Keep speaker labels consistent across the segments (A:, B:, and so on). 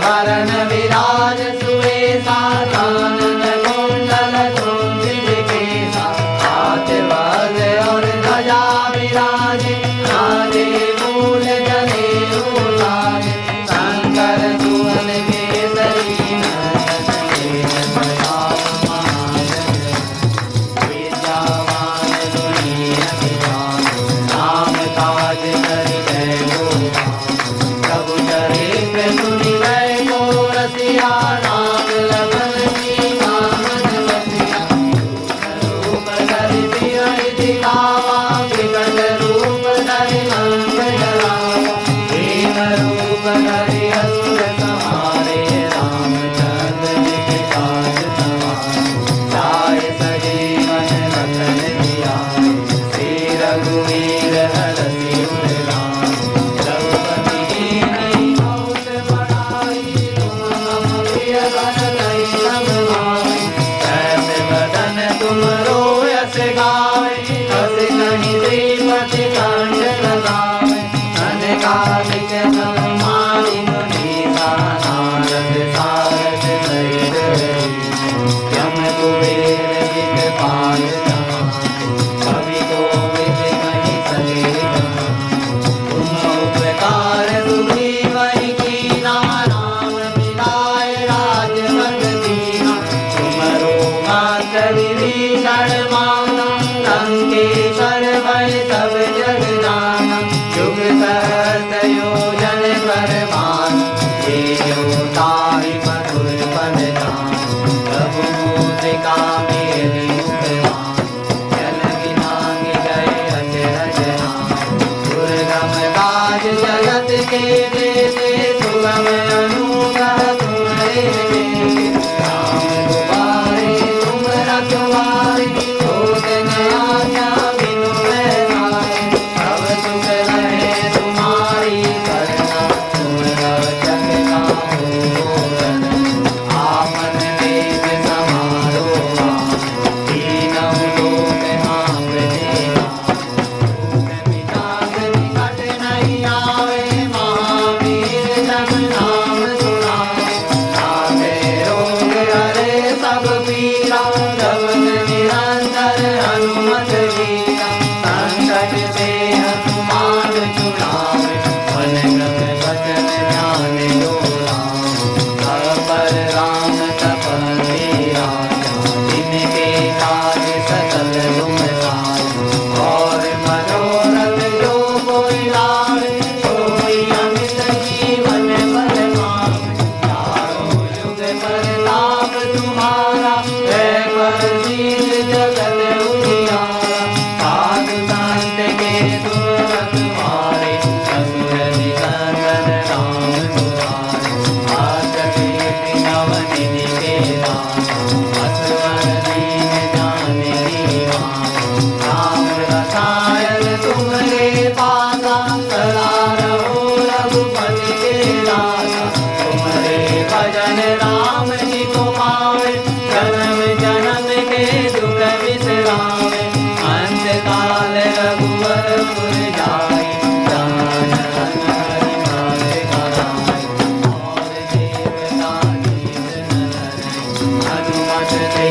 A: वरण विराज सुवेशा कानन कुंडल कुंचित केसा हाथ वज्र और ध्वजा विराजे राजे मूल जनेऊ साजे शंकर सुवन केसरी विद्यावान गुणी अभिराम नाम काज करि जय प्रभु चरित्र सुनि गए को रसिया नाम लगन की कामन बसिया रूप धरि सिंह दिखावा विकट रूप धरि अंग जलावा भीम रूप धरि असुर संहारे रामचंद्र जी के काज सवारे जाय सजीवन लखन जियाए श्री रघुवीर हरषि उर लाए रघुपति कीन्ही बहुत बड़ाई तुम मम प्रिय भरत सब भाई कैसे बदन तुम रोयस गावे हस कहीं श्रीपति कंठ लगावे अनकालिक मारी मुनीसा नारद सारद सहित यम कुबेर दिखपाल कवि कोविद कहीं सगे तुम उपकार सुग्रीवहि कीना राम मिलाए राजपद दीना तुमरो मात्र विभीषण माना लंकेश्वर भय सब जग जाना युग सहस्र योजन पर भान ये ताहि मधुर पद जान प्रभु मुद्रिका मेरी मुखवान जल बिनांग गए अचरज नाम दुर्गम काज जगत के देते सुगम अनुग्रह तुम्हारे देते राम दुआरे तुम रखवारे होत न आज्ञा बिनु पैसारे सब सुख रहे तुम्हारी करना तुम रक्षक काहू आपन देश समारो तीनों लोक हाँप देवा मिटास निकट नहीं आवे महावीर जब नाम सुनावे नाथे रोग हरे सब पीरा जपत निरंतर हनुमत वीरा संकट से हनुमान छुड़ावे मन क्रम वचन ध्यान जो लावे पर राम तपस्वी राजा जिनके काज सकल तुम साजा और मनोरथ जो कोई लावे सोई अमित जीवन फल पावे चारों युग प्रताप तुम्हारा है पर शील जगत उजियारा साधु संत के तुम रखवारे असुर निकंदन राम दुलारे आस कीर्ति नवनिधि के दाता असवर दीन जानकी माता राम रसायन तुमरे पासा सदा रहो रघुपति के दाता तुम्हारे भजन राम जी को पावे जन्म जन्म के दुख विसरावे अंत काल रघुवर पुर जाए जान हरि मारे कराए और देवता जीत न हनुमत से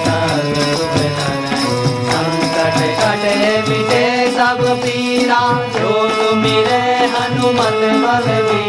A: सर्व सुख धरै संकट कटे मिटे सब पीरा जो सुमिरै हनुमत बलवीरा